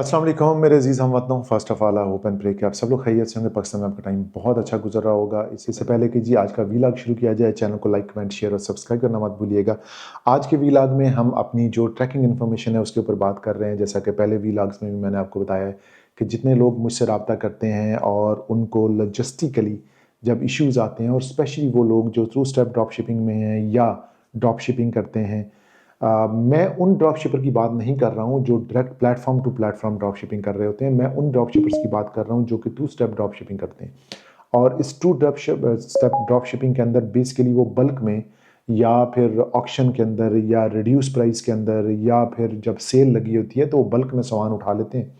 अस्सलाम वालेकुम मेरे अजीज़ हमवतनों। First of all I hope and pray कि आप सब लोग खैरियत से होंगे। पाकिस्तान में आपका टाइम बहुत अच्छा गुजर रहा होगा। इससे पहले कि जी आज का वीलॉग शुरू किया जाए, चैनल को लाइक कमेंट शेयर और सब्सक्राइब करना मत भूलिएगा। आज के वीलॉग में हम अपनी जो ट्रैकिंग इन्फॉर्मेशन है उसके ऊपर बात कर रहे हैं। जैसा कि पहले वीलॉग्स में भी मैंने आपको बताया है कि जितने लोग मुझसे रब्ता करते हैं और उनको लॉजिस्टिकली जब इश्यूज़ आते हैं, और स्पेशली वो लोग जो थ्रू स्टेप ड्रॉप शिपिंग में हैं या ड्रॉप शिपिंग करते हैं, मैं उन ड्रॉप शिपर की बात नहीं कर रहा हूँ जो direct platform to platform drop shipping कर रहे होते हैं। मैं उन ड्रॉप शिपर्स की बात कर रहा हूँ जो कि टू स्टेप ड्रॉप शिपिंग करते हैं। और इस टू स्टेप ड्रॉप शिपिंग के अंदर बेसिकली वो बल्क में या फिर ऑक्शन के अंदर या रिड्यूस प्राइस के अंदर या फिर जब सेल लगी होती है तो वो बल्क में सामान उठा लेते हैं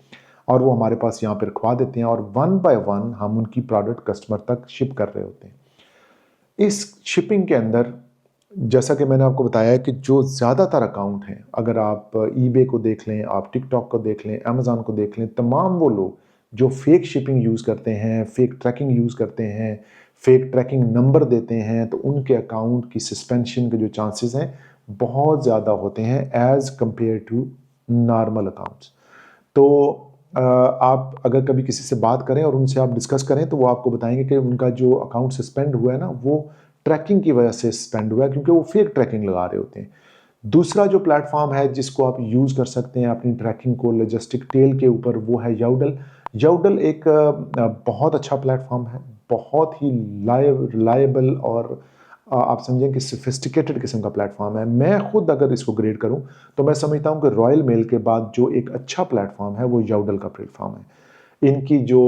और वो हमारे पास यहाँ पर रखवा देते हैं, और वन बाय वन हम उनकी प्रोडक्ट कस्टमर तक शिप कर रहे होते हैं। इस शिपिंग के अंदर जैसा कि मैंने आपको बताया है कि जो ज़्यादातर अकाउंट हैं, अगर आप ईबे को देख लें, आप टिकटॉक को देख लें, अमेज़न को देख लें, तमाम वो लोग जो फेक शिपिंग यूज़ करते हैं, फेक ट्रैकिंग यूज़ करते हैं, फेक ट्रैकिंग नंबर देते हैं, तो उनके अकाउंट की सस्पेंशन के जो चांसेस हैं बहुत ज़्यादा होते हैं as compare to normal accounts. तो आप अगर कभी किसी से बात करें और उनसे आप डिस्कस करें तो वो आपको बताएंगे कि उनका जो अकाउंट सस्पेंड हुआ है ना, वो ट्रैकिंग की वजह से सस्पेंड हुआ है, क्योंकि वो फेक ट्रैकिंग लगा रहे होते हैं। दूसरा जो प्लेटफॉर्म है जिसको आप यूज़ कर सकते हैं अपनी ट्रैकिंग को लॉजिस्टिक टेल के ऊपर, वो है याउडल। याउडल एक बहुत अच्छा प्लेटफॉर्म है, बहुत ही रिलायबल और आप समझें कि सोफिस्टिकेटेड किस्म का प्लेटफॉर्म है। मैं खुद अगर इसको ग्रेड करूं तो मैं समझता हूं कि रॉयल मेल के बाद जो एक अच्छा प्लेटफॉर्म है वो याउडल का प्लेटफॉर्म है। इनकी जो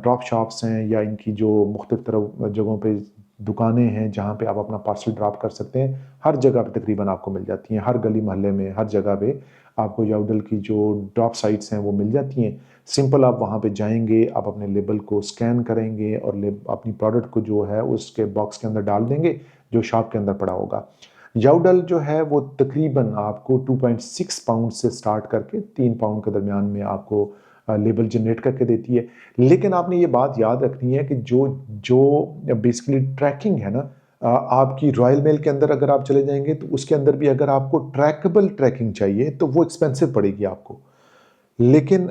ड्रॉप शॉप्स हैं या इनकी जो मुख्तलिफ तरह जगहों पे दुकानें हैं जहाँ पे आप अपना पार्सल ड्रॉप कर सकते हैं, हर जगह पे तकरीबन आपको मिल जाती हैं। हर गली मोहल्ले में, हर जगह पे आपको याउडल की जो ड्रॉप साइट्स हैं वो मिल जाती हैं। सिंपल आप वहाँ पे जाएंगे, आप अपने लेबल को स्कैन करेंगे और अपनी प्रोडक्ट को जो है उसके बॉक्स के अंदर डाल देंगे जो शॉप के अंदर पड़ा होगा। याउडल जो है वो तकरीबन आपको 2.6 पाउंड से स्टार्ट करके 3 पाउंड के दरमियान में आपको लेबल जनरेट करके देती है। लेकिन आपने ये बात याद रखनी है कि जो जो बेसिकली ट्रैकिंग है ना, आपकी रॉयल मेल के अंदर अगर आप चले जाएंगे तो उसके अंदर भी अगर आपको ट्रैकेबल ट्रैकिंग चाहिए तो वो एक्सपेंसिव पड़ेगी आपको। लेकिन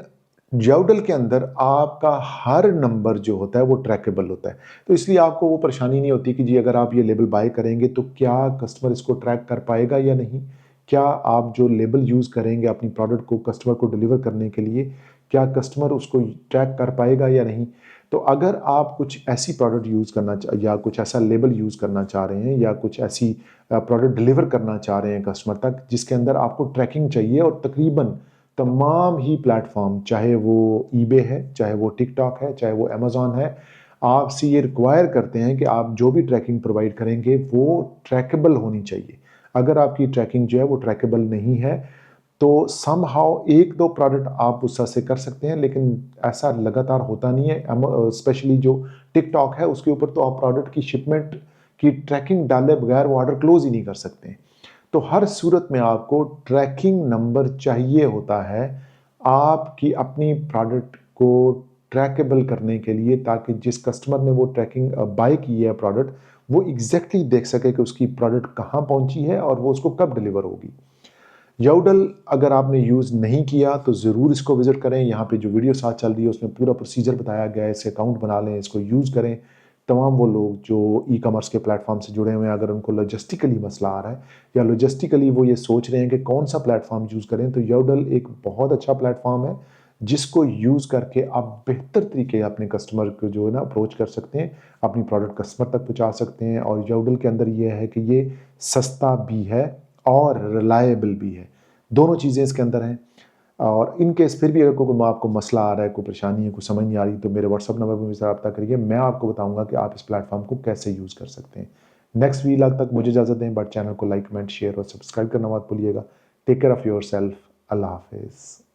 याउडल के अंदर आपका हर नंबर जो होता है वो ट्रैकेबल होता है, तो इसलिए आपको वो परेशानी नहीं होती कि जी अगर आप ये लेबल बाय करेंगे तो क्या कस्टमर इसको ट्रैक कर पाएगा या नहीं। क्या आप जो लेबल यूज़ करेंगे अपनी प्रोडक्ट को कस्टमर को डिलीवर करने के लिए, क्या कस्टमर उसको ट्रैक कर पाएगा या नहीं। तो अगर आप कुछ ऐसी प्रोडक्ट यूज़ करना या कुछ ऐसा लेबल यूज़ करना चाह रहे हैं या कुछ ऐसी प्रोडक्ट डिलीवर करना चाह रहे हैं कस्टमर तक जिसके अंदर आपको ट्रैकिंग चाहिए, और तकरीबन तमाम ही प्लेटफॉर्म, चाहे वो ईबे है, चाहे वो टिकटॉक है, चाहे वो अमेज़न है, आपसे ये रिक्वायर करते हैं कि आप जो भी ट्रैकिंग प्रोवाइड करेंगे वो ट्रैकेबल होनी चाहिए। अगर आपकी ट्रैकिंग जो है वो ट्रैकेबल नहीं है तो समहाउ एक दो प्रोडक्ट आप उस से कर सकते हैं, लेकिन ऐसा लगातार होता नहीं है। स्पेशली जो टिकटॉक है उसके ऊपर तो आप प्रोडक्ट की शिपमेंट की ट्रैकिंग डाले बगैर वो ऑर्डर क्लोज ही नहीं कर सकते। तो हर सूरत में आपको ट्रैकिंग नंबर चाहिए होता है आपकी अपनी प्रोडक्ट को ट्रैकेबल करने के लिए, ताकि जिस कस्टमर ने वो ट्रैकिंग बाय की है प्रोडक्ट, वो एग्जैक्टली देख सके कि उसकी प्रोडक्ट कहाँ पहुंची है और वो उसको कब डिलीवर होगी। याउडल अगर आपने यूज़ नहीं किया तो ज़रूर इसको विज़िट करें। यहाँ पे जो वीडियो साथ चल रही है उसमें पूरा प्रोसीजर बताया गया है। इससे अकाउंट बना लें, इसको यूज़ करें। तमाम वो लोग जो ई कॉमर्स के प्लेटफॉर्म से जुड़े हुए हैं, अगर उनको लॉजिस्टिकली मसला आ रहा है या लॉजिस्टिकली वो ये सोच रहे हैं कि कौन सा प्लेटफॉर्म यूज़ करें, तो याउडल एक बहुत अच्छा प्लेटफॉर्म है जिसको यूज़ करके आप बेहतर तरीके अपने कस्टमर को जो है ना अप्रोच कर सकते हैं, अपनी प्रोडक्ट कस्टमर तक पहुँचा सकते हैं। और याउडल के अंदर ये है कि ये सस्ता भी है और रिलायबल भी है, दोनों चीज़ें इसके अंदर हैं। और इन केस फिर भी अगर कोई आपको मसला आ रहा है, कोई परेशानी है, कोई समझ नहीं आ रही, तो मेरे व्हाट्सअप नंबर पर मुझसे रब्ता करिए। मैं आपको बताऊंगा कि आप इस प्लेटफॉर्म को कैसे यूज़ कर सकते हैं। नेक्स्ट वीलॉग तक मुझे इजाज़त दें, बट चैनल को लाइक कमेंट शेयर और सब्सक्राइब करना मत भूलिएगा। Take care of yourself. अल्लाह हाफिज़।